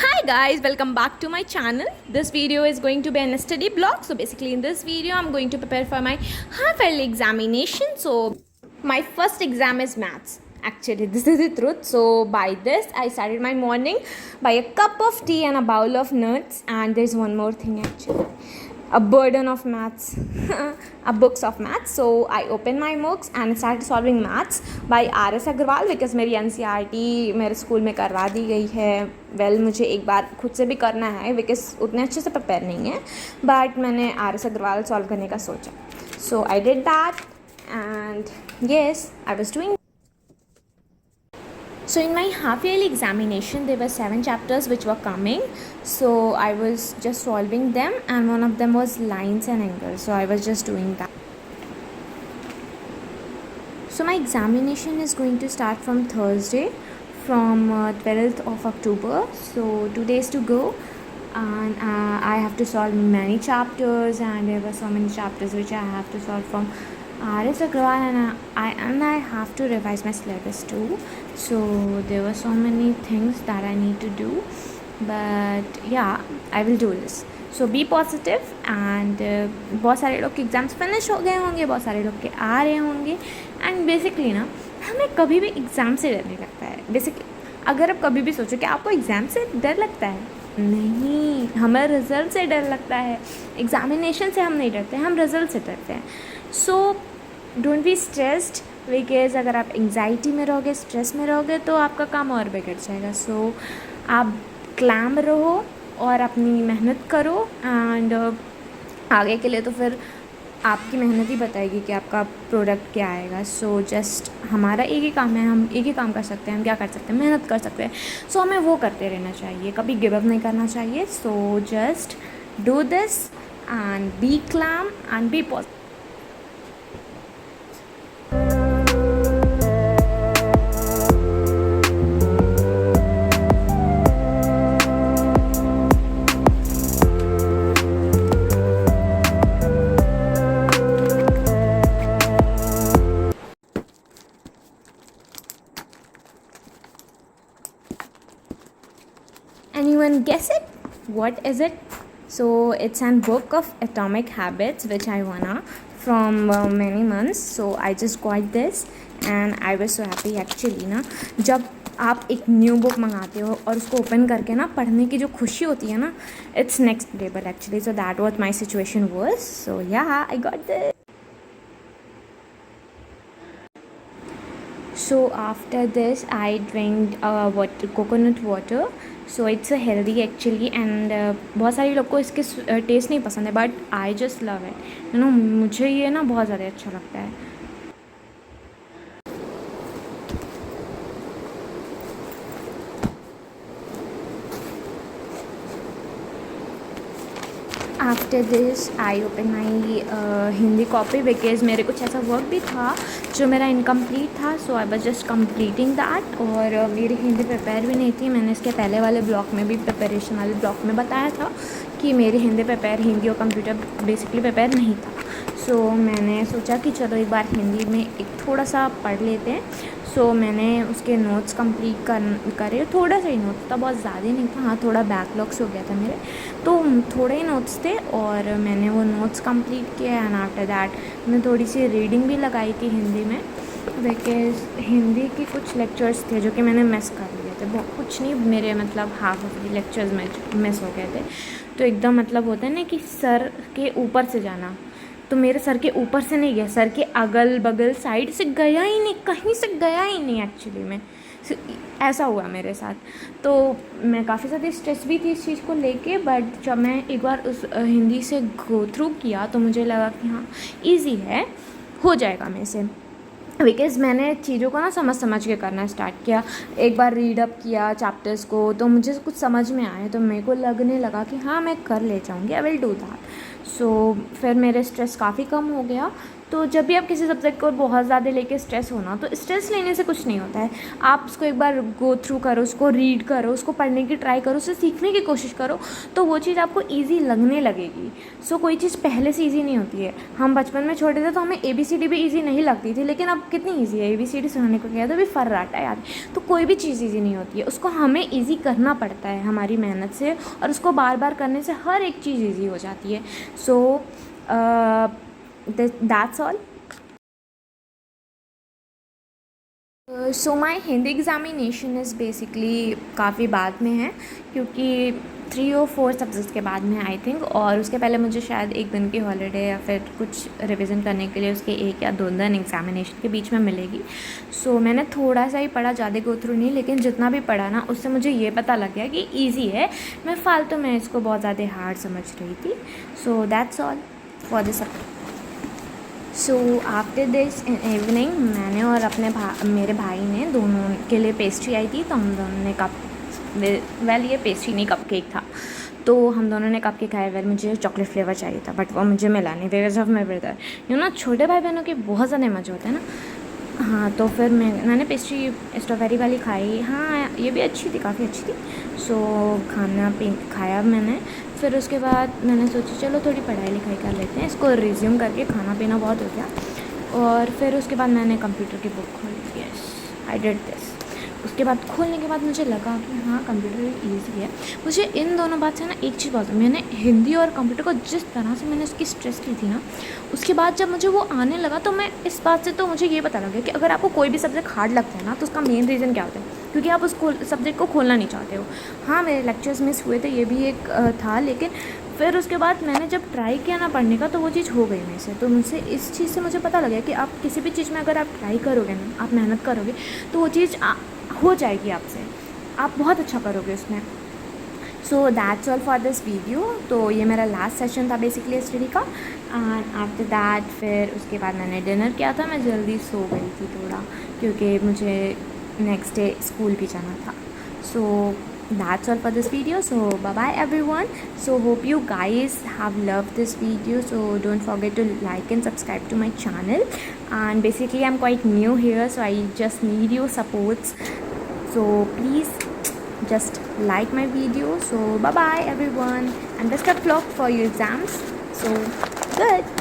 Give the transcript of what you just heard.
Hi guys, welcome back to my channel. This video is going to be a study blog. So basically in this video I'm going to prepare for my half-yearly examination. So my first exam is maths. Actually this is the truth. So by this I started my morning by a cup of tea and a bowl of nuts. And there's one more thing actually, a burden of maths, a books of maths. So I opened my books and started solving maths by R.S. Agarwal because मेरी NCERT मेरे school में करवा दी गई है. मुझे एक बार खुद से भी करना है बिकॉज उतने अच्छे से प्रिपेयर नहीं है, बट मैंने R.S. Agarwal सॉल्व करने का सोचा. So I did that and yes I was doing. So in my half-yearly examination, there were 7 chapters which were coming. So I was just solving them, and one of them was lines and angles. So I was just doing that. So my examination is going to start from Thursday, from 12th of October. So 2 days to go, and I have to solve many chapters, and there were so many chapters which I have to solve from R.S. Agarwal, and I have to revise my syllabus too. So there were so many things that I need to do, but yeah, I will do this. So be positive, and बहुत सारे लोग के exams finish हो गए होंगे, बहुत सारे लोग के आ रहे होंगे. एंड बेसिकली ना, हमें कभी भी एग्ज़ाम से डर नहीं लगता है. बेसिकली अगर आप कभी भी सोचो कि आपको एग्ज़ाम से डर लगता है, नहीं, हमें रिज़ल्ट से डर लगता है. एग्ज़ामिनेशन से हम नहीं डरते, हम रिज़ल्ट से डरते हैं. So don't be stressed, because अगर आप एंग्जाइटी में रहोगे, स्ट्रेस में रहोगे, तो आपका काम और बिगड़ जाएगा. सो आप क्लैम रहो और अपनी मेहनत करो, एंड आगे के लिए तो फिर आपकी मेहनत ही बताएगी कि आपका प्रोडक्ट क्या आएगा. सो जस्ट हमारा एक ही काम है, हम एक ही काम कर सकते हैं. हम क्या कर सकते हैं? मेहनत कर सकते हैं. सो हमें वो करते रहना चाहिए, कभी गिव अप नहीं करना चाहिए. So just do this and be calm and be positive. Anyone guess it? What is it? So it's a book of atomic habits which I wanna from many months. So I just got this and I was so happy actually ना. जब आप एक new book मंगाते हो और उसको open करके ना पढ़ने की जो खुशी होती है ना, it's next level actually. So that what my situation was. So yeah, I got this. So after this I drank coconut water. So it's healthy actually, and बहुत सारे लोग को इसके टेस्ट नहीं पसंद है, but I just love it. You know, मुझे ये ना बहुत ज़्यादा अच्छा लगता है. After this I open my Hindi copy because मेरे कुछ ऐसा वर्क भी था जो मेरा इनकम्प्लीट था. So I was just completing that. और मेरी हिंदी प्रिपेयर भी नहीं थी. मैंने इसके पहले वाले ब्लॉग में भी, प्रिपरेशन वाले ब्लॉग में बताया था कि मेरी हिंदी और कंप्यूटर बेसिकली प्रिपेयर नहीं था. सो मैंने सोचा कि चलो एक बार हिंदी में एक थोड़ा सा पढ़ लेते हैं. सो मैंने उसके नोट्स कंप्लीट करे. थोड़ा सा ही नोट्स था, बहुत ज़्यादा नहीं था. हाँ, थोड़ा बैकलॉग्स हो गया था मेरे, तो थोड़े ही नोट्स थे और मैंने वो नोट्स कंप्लीट किया. एंड आफ्टर दैट मैं थोड़ी सी रीडिंग भी लगाई थी हिंदी में, बिकॉज हिंदी के कुछ लेक्चर्स थे जो कि मैंने मिस कर लिए थे. बहुत कुछ नहीं, मेरे मतलब हाफ ऑफ द लेक्चर्स में मिस हो गए थे. तो एकदम मतलब होता है ना कि सर के ऊपर से जाना, तो मेरे सर के ऊपर से नहीं गया, सर के अगल बगल साइड से गया ही नहीं, कहीं से गया ही नहीं एक्चुअली में. ऐसा हुआ मेरे साथ. तो मैं काफ़ी ज़्यादा स्ट्रेस भी थी इस चीज़ को लेके, बट जब मैं एक बार उस हिंदी से गो थ्रू किया तो मुझे लगा कि हाँ, ईजी है, हो जाएगा मेरे से. बिकॉज़ मैंने चीज़ों को ना समझ के करना स्टार्ट किया. एक बार रीड अप किया चैप्टर्स को, तो मुझे कुछ समझ में आया, तो मेरे को लगने लगा कि हाँ, मैं कर ले जाऊँगी, आई विल डू दैट. सो फिर मेरे स्ट्रेस काफ़ी कम हो गया. तो जब भी आप किसी सब्जेक्ट को बहुत ज़्यादा लेके स्ट्रेस हो ना, तो स्ट्रेस लेने से कुछ नहीं होता है। आप उसको एक बार गो थ्रू करो, उसको रीड करो, उसको पढ़ने की ट्राई करो, उससे सीखने की कोशिश करो, तो वो चीज़ आपको ईजी लगने लगेगी। सो कोई चीज़ पहले से ईजी नहीं होती है। हम बचपन में छोटे थे तो हमें ABCD भी ईजी नहीं लगती थी, लेकिन अब कितनी ईजी है। ABCD सुनाने को कहते अभी फर्राटा यार। तो कोई भी चीज़ ईजी नहीं होती है, उसको हमें ईजी करना पड़ता है हमारी मेहनत से, और उसको बार बार करने से हर एक चीज़ ईजी हो जाती है। So that's all. So my Hindi examination is basically काफ़ी बाद में है, क्योंकि 3 और 4 सब्जेक्ट्स के बाद में आई थिंक, और उसके पहले मुझे शायद 1 दिन की हॉलीडे या फिर कुछ रिवीजन करने के लिए उसके 1 या 2 दिन एग्ज़ामिनेशन के बीच में मिलेगी। सो मैंने थोड़ा सा ही पढ़ा, ज़्यादा गो थ्रू नहीं, लेकिन जितना भी पढ़ा ना उससे मुझे ये पता लग गया कि ईजी है। मैं फालतू में इसको बहुत ज़्यादा हार्ड समझ रही थी। So that's all for this. So after this in evening मैंने और अपने मेरे भाई ने दोनों के लिए पेस्ट्री आई थी, तो हम दोनों ने ये पेस्ट्री नहीं, कप केक था। तो हम दोनों ने कप केक खाया। वेल मुझे चॉकलेट फ्लेवर चाहिए था, बट वो मुझे मिला नहीं बिकॉज ऑफ माई ब्रदर। ना छोटे भाई बहनों के बहुत ज़्यादा मज़े होते हैं ना। हाँ, तो फिर मैंने पेस्ट्री स्ट्रॉबेरी वाली खाई। हाँ, ये भी अच्छी थी, काफ़ी अच्छी थी। सो खाया मैंने। फिर उसके बाद मैंने सोचा चलो थोड़ी पढ़ाई लिखाई कर लेते हैं, इसको रिज्यूम करके, खाना पीना बहुत हो गया। और फिर उसके बाद मैंने कंप्यूटर की बुक खोली। Yes, I did this. उसके बाद खोलने के बाद मुझे लगा कि हाँ, कंप्यूटर ईजी है। मुझे इन दोनों बात से ना एक चीज़ बहुत, मैंने हिंदी और कंप्यूटर को जिस तरह से मैंने उसकी स्ट्रेस ली थी ना, उसके बाद जब मुझे वो आने लगा तो मैं इस बात से, तो मुझे ये पता लगा कि अगर आपको कोई भी सब्जेक्ट हार्ड लगता है ना, तो उसका मेन रीज़न क्या होता है, क्योंकि आप उस सब्जेक्ट को खोलना नहीं चाहते हो। हाँ, मेरे लेक्चर्स मिस हुए थे, ये भी एक था, लेकिन फिर उसके बाद मैंने जब ट्राई किया ना पढ़ने का, तो वो चीज़ हो गई मेरे से। तो मुझसे इस चीज़ से मुझे पता लगा कि आप किसी भी चीज़ में अगर आप ट्राई करोगे ना, आप मेहनत करोगे, तो वो चीज़ हो जाएगी आपसे, आप बहुत अच्छा करोगे उसमें। So that's all for this video. तो ये मेरा लास्ट सेशन था बेसिकली स्टडी का। एंड आफ्टर दैट फिर उसके बाद मैंने डिनर किया था। मैं जल्दी सो गई थी थोड़ा, क्योंकि मुझे नेक्स्ट डे स्कूल भी जाना था। सो that's all for this video. So bye bye everyone. So hope you guys have loved this video. So don't forget to like and subscribe to my channel. And basically I'm quite new here, so I just need your supports. So please just like my video. So bye bye everyone, and best of luck for your exams. So good.